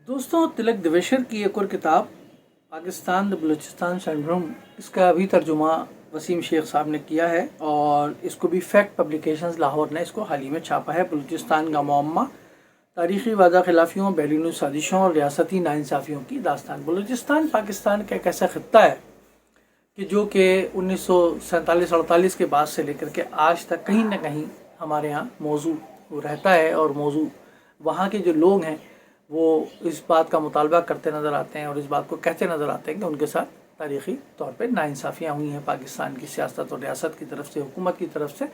دوستوں، تلک دیویشر کی ایک اور کتاب پاکستان بلوچستان سنڈروم، اس کا ابھی ترجمہ وسیم شیخ صاحب نے کیا ہے اور اس کو بھی فیکٹ پبلیکیشنز لاہور نے اس کو حال ہی میں چھاپا ہے۔ بلوچستان کا معمہ، تاریخی وعدہ خلافیوں، بیرونی سازشوں اور ریاستی ناانصافیوں کی داستان۔ بلوچستان پاکستان کا ایک ایسا خطہ ہے کہ جو کہ 1947-48 کے بعد سے لے کر کے آج تک کہیں نہ کہیں ہمارے ہاں موضوع رہتا ہے، اور موضوع وہاں کے جو لوگ ہیں وہ اس بات کا مطالبہ کرتے نظر آتے ہیں اور اس بات کو کہتے نظر آتے ہیں کہ ان کے ساتھ تاریخی طور پہ ناانصافیاں ہوئی ہیں پاکستان کی سیاست اور ریاست کی طرف سے، حکومت کی طرف سے۔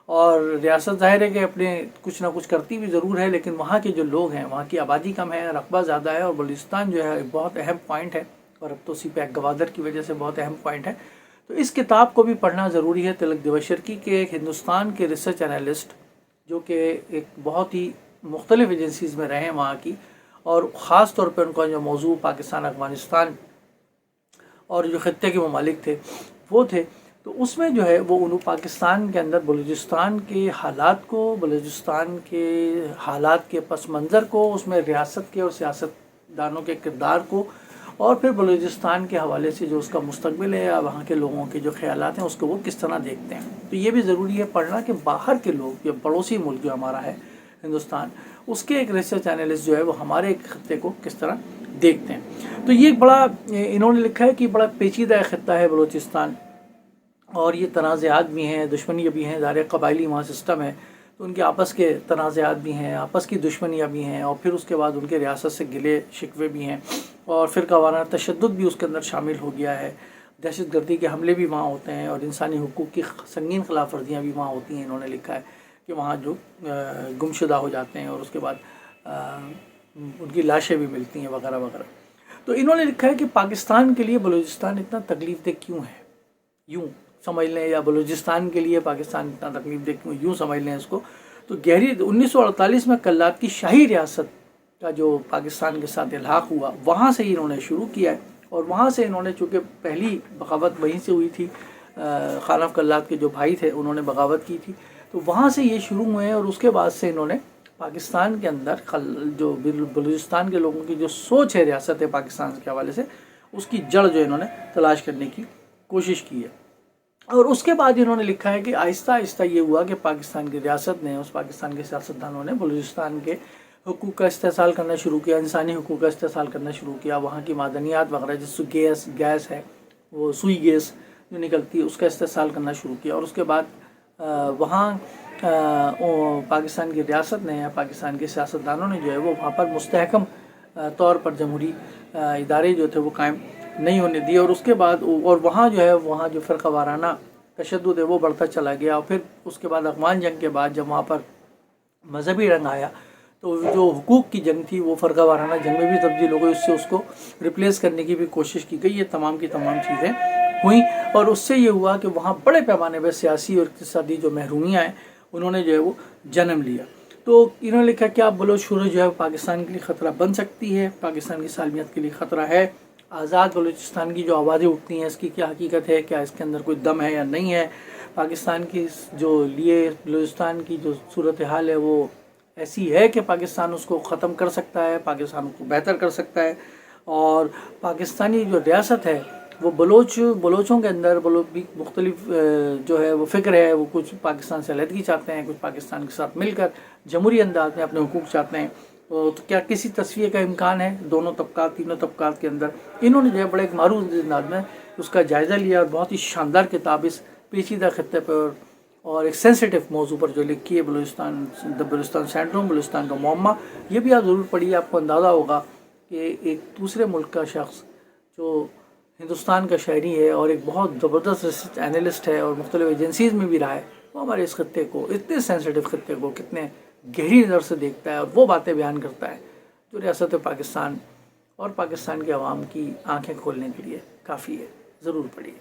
اور ریاست ظاہر ہے کہ اپنے کچھ نہ کچھ کرتی بھی ضرور ہے، لیکن وہاں کے جو لوگ ہیں، وہاں کی آبادی کم ہے، رقبہ زیادہ ہے، اور بلوچستان جو ہے ایک بہت اہم پوائنٹ ہے، اور اب تو سی پیک گوادر کی وجہ سے بہت اہم پوائنٹ ہے۔ تو اس کتاب کو بھی پڑھنا ضروری ہے تلک دیویشر کی، کہ ایک ہندوستان کے ریسرچ انالسٹ جو کہ ایک بہت ہی مختلف ایجنسیز میں رہے ہیں وہاں کی، اور خاص طور پہ ان کا جو موضوع پاکستان، افغانستان اور جو خطے کے ممالک تھے وہ تھے، تو اس میں جو ہے وہ انہوں پاکستان کے اندر بلوچستان کے حالات کو، بلوچستان کے حالات کے پس منظر کو، اس میں ریاست کے اور سیاستدانوں کے کردار کو، اور پھر بلوچستان کے حوالے سے جو اس کا مستقبل ہے یا وہاں کے لوگوں کے جو خیالات ہیں اس کو وہ کس طرح دیکھتے ہیں۔ تو یہ بھی ضروری ہے پڑھنا کہ باہر کے لوگ، یا پڑوسی ملک جو ہمارا ہے ہندوستان، اس کے ایک ریسرچ انالسٹ جو ہے وہ ہمارے ایک خطے کو کس طرح دیکھتے ہیں۔ تو یہ ایک بڑا، انہوں نے لکھا ہے کہ بڑا پیچیدہ خطہ ہے بلوچستان، اور یہ تنازعات بھی ہیں، دشمنیاں بھی ہیں، ظاہر قبائلی وہاں سسٹم ہے، تو ان کے آپس کے تنازعات بھی ہیں، آپس کی دشمنیاں بھی ہیں، اور پھر اس کے بعد ان کے ریاست سے گلے شکوے بھی ہیں، اور فرقہ وارانہ تشدد بھی اس کے اندر شامل ہو گیا ہے، دہشت گردی کے حملے بھی وہاں ہوتے ہیں، اور انسانی حقوق کی سنگین خلاف ورزیاں بھی وہاں ہوتی ہیں۔ انہوں نے لکھا ہے کہ وہاں جو گمشدہ ہو جاتے ہیں اور اس کے بعد ان کی لاشیں بھی ملتی ہیں وغیرہ وغیرہ۔ تو انہوں نے لکھا ہے کہ پاکستان کے لیے بلوچستان اتنا تکلیف دہ کیوں ہے، یوں سمجھ لیں، یا بلوچستان کے لیے پاکستان اتنا تکلیف دہ کیوں، یوں سمجھ لیں اس کو۔ تو گہری 1948 میں کلات کی شاہی ریاست کا جو پاکستان کے ساتھ الحاق ہوا، وہاں سے انہوں نے شروع کیا ہے، اور وہاں سے انہوں نے، چونکہ پہلی بغاوت وہیں سے ہوئی تھی، خانف کلات کے جو بھائی تھے انہوں نے بغاوت کی تھی، تو وہاں سے یہ شروع ہوئے ہیں، اور اس کے بعد سے انہوں نے پاکستان کے اندر جو بلوچستان کے لوگوں کی جو سوچ ہے ریاست پاکستان کے حوالے سے، اس کی جڑ جو انہوں نے تلاش کرنے کی کوشش کی ہے۔ اور اس کے بعد انہوں نے لکھا ہے کہ آہستہ آہستہ یہ ہوا کہ پاکستان کی ریاست نے، اس پاکستان کے سیاستدانوں نے بلوچستان کے حقوق کا استحصال کرنا شروع کیا، انسانی حقوق کا استحصال کرنا شروع کیا، وہاں کی معدنیات وغیرہ، جیسے گیس ہے، وہ سوئی گیس جو نکلتی ہے، اس کا استحصال کرنا شروع کیا، اور اس کے بعد وہاں پاکستان کی ریاست نے یا پاکستان کے سیاستدانوں نے جو ہے وہ وہاں پر مستحکم طور پر جمہوری ادارے جو تھے وہ قائم نہیں ہونے دیے، اور اس کے بعد اور وہاں جو ہے، وہاں جو فرقہ وارانہ تشدد ہے وہ بڑھتا چلا گیا، اور پھر اس کے بعد افغان جنگ کے بعد جب وہاں پر مذہبی رنگ آیا، تو جو حقوق کی جنگ تھی وہ فرقہ وارانہ جنگ میں بھی تبدیل ہو گئی، اس سے اس کو ریپلیس کرنے کی بھی کوشش کی گئی۔ یہ تمام کی تمام چیزیں ہوئیں، اور اس سے یہ ہوا کہ وہاں بڑے پیمانے پہ سیاسی اور اقتصادی جو محرومیاں ہیں انہوں نے جو ہے وہ جنم لیا۔ تو انہوں نے لکھا کہ اب بلوچ شورش جو ہے پاکستان کے لیے خطرہ بن سکتی ہے، پاکستان کی سالمیت کے لیے خطرہ ہے، آزاد بلوچستان کی جو آوازیں اٹھتی ہیں اس کی کیا حقیقت ہے، کیا اس کے اندر کوئی دم ہے یا نہیں ہے، پاکستان کی جو لیے بلوچستان کی جو صورتحال ہے وہ ایسی ہے کہ پاکستان اس کو ختم کر سکتا ہے، پاکستان کو بہتر کر سکتا ہے، اور پاکستانی جو ریاست ہے وہ بلوچوں کے اندر مختلف جو ہے وہ فکر ہے، وہ کچھ پاکستان سے علیحدگی چاہتے ہیں، کچھ پاکستان کے ساتھ مل کر جمہوری انداز میں اپنے حقوق چاہتے ہیں۔ تو کیا کسی تصفیے کا امکان ہے دونوں طبقات، تینوں طبقات کے اندر؟ انہوں نے جو ہے بڑے ایک معروف انداز میں اس کا جائزہ لیا، اور بہت ہی شاندار کتاب اس پیچیدہ خطے پر اور ایک سینسیٹیو موضوع پر جو لکھی ہے، بلوچستان سنڈروم، بلوچستان کا معمہ۔ یہ بھی آپ ضرور پڑھیے، آپ کو اندازہ ہوگا کہ ایک دوسرے ملک کا شخص جو ہندوستان کا شہری ہے اور ایک بہت زبردست ریسرچ انالسٹ ہے اور مختلف ایجنسیز میں بھی رہا ہے، وہ ہمارے اس خطے کو، اتنے سینسیٹیو خطے کو کتنے گہری نظر سے دیکھتا ہے، اور وہ باتیں بیان کرتا ہے جو ریاست پاکستان اور پاکستان کے عوام کی آنکھیں کھولنے کے لیے کافی ہے۔ ضرور پڑھیے۔